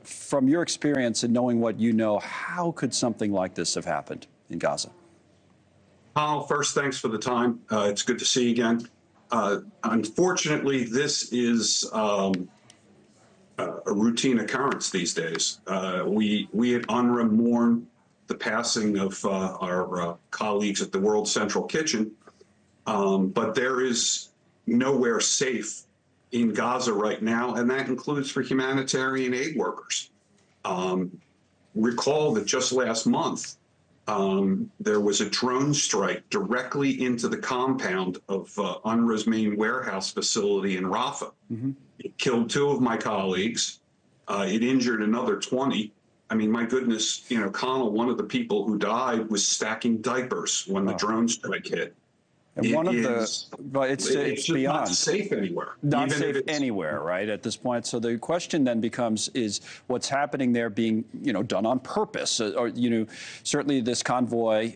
from your experience and knowing what you know, how could something like this have happened in Gaza? Connell, first, thanks for the time. It's good to see you again. Unfortunately, this is a routine occurrence these days. We at UNRWA mourn the passing of our colleagues at the World Central Kitchen, but there is nowhere safe in Gaza right now, and that includes for humanitarian aid workers. Recall that just last month, there was a drone strike directly into the compound of UNRWA's main warehouse facility in Rafah. Mm-hmm. It killed 2 of my colleagues. It injured another 20. I mean, my goodness, you know, Connell, one of the people who died was stacking diapers when the drone strike hit. And but it's just beyond not safe anywhere. Not safe anywhere, right, at this point. So the question then becomes, is what's happening there being, you know, done on purpose? Or, you know, certainly this convoy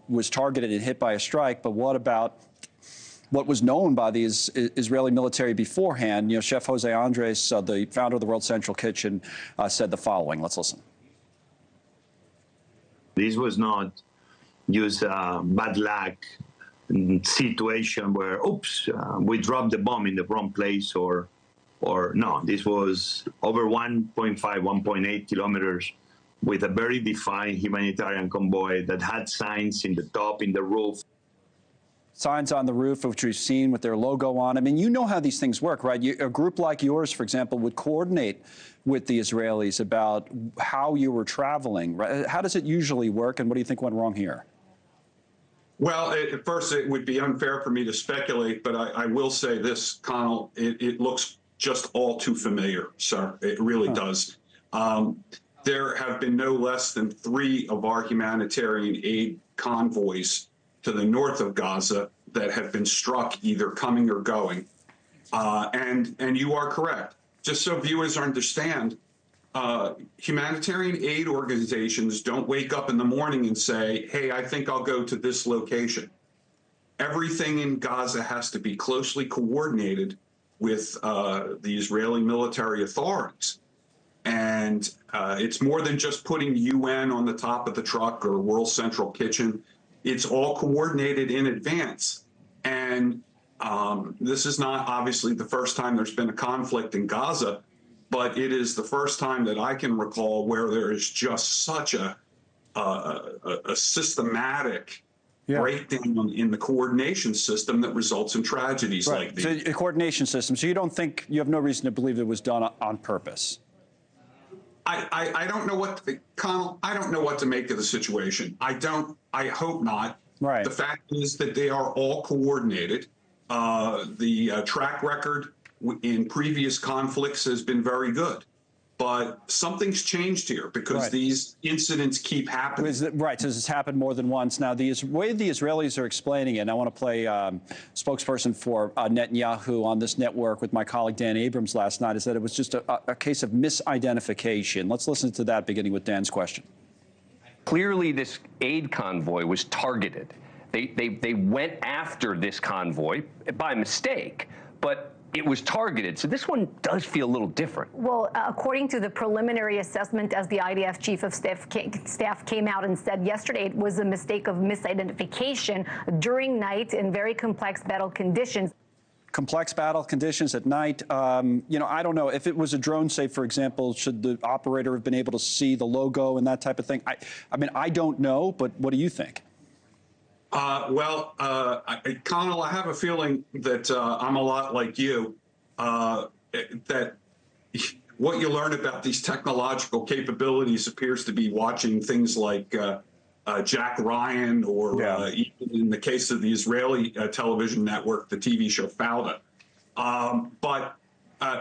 was targeted and hit by a strike, but what about what was known by the Israeli military beforehand? You know, Chef Jose Andres, the founder of the World Central Kitchen, said the following. Let's listen. This was not just bad luck situation where, oops, we dropped the bomb in the wrong place, or no, this was over 1.5, 1.8 kilometers with a very defined humanitarian convoy that had signs in the top, in the roof. Signs on the roof, which we've seen with their logo on. I mean, you know how these things work, right? A group like yours, for example, would coordinate with the Israelis about how you were traveling, right? How does it usually work, and what do you think went wrong here? Well, at first, it would be unfair for me to speculate, but I will say this, Connell, it looks just all too familiar, sir. It really does. There have been no less than 3 of our humanitarian aid convoys to the north of Gaza that have been struck, either coming or going. And you are correct. Just so viewers understand, humanitarian aid organizations don't wake up in the morning and say, hey, I think I'll go to this location. Everything in Gaza has to be closely coordinated with the Israeli military authorities. And it's more than just putting UN on the top of the truck or World Central Kitchen. It's all coordinated in advance. And this is not obviously the first time there's been a conflict in Gaza, but it is the first time that I can recall where there is just such a systematic breakdown in the coordination system that results in tragedies like these. So a coordination system. So you don't think, you have no reason to believe it was done on purpose? I don't know what, Connell, I don't know what to make of the situation. I hope not. Right. The fact is that they are all coordinated. The track record in previous conflicts has been very good, but something's changed here because these incidents keep happening. Right, so this has happened more than once. Now, the way the Israelis are explaining it, and I want to play spokesperson for Netanyahu on this network with my colleague Dan Abrams last night, is that it was just a case of misidentification. Let's listen to that, beginning with Dan's question. Clearly, this aid convoy was targeted. They went after this convoy by mistake, but it was targeted. So this one does feel a little different. Well, according to the preliminary assessment, as the IDF chief of staff came out and said yesterday, it was a mistake of misidentification during night in very complex battle conditions. Complex battle conditions at night. You know, I don't know if it was a drone, say, for example, should the operator have been able to see the logo and that type of thing? I mean, I don't know, but what do you think? Well, Connell, I have a feeling that I'm a lot like you, that what you learn about these technological capabilities appears to be watching things like Jack Ryan or even in the case of the Israeli television network, the TV show Fauda.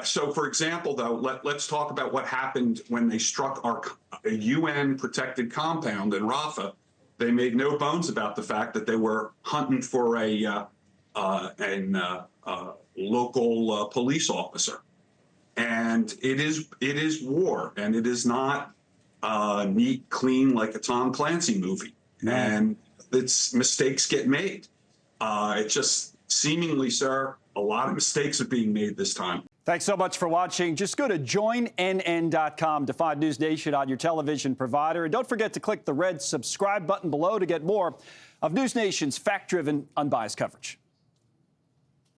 So, for example, though, let's talk about what happened when they struck our UN-protected compound in Rafah. They made no bones about the fact that they were hunting for a local police officer, and it is war, and it is not neat, clean like a Tom Clancy movie, and mistakes get made. It's just seemingly, sir, a lot of mistakes are being made this time. Thanks so much for watching. Just go to joinnn.com to find News Nation on your television provider. And don't forget to click the red subscribe button below to get more of News Nation's fact-driven, unbiased coverage.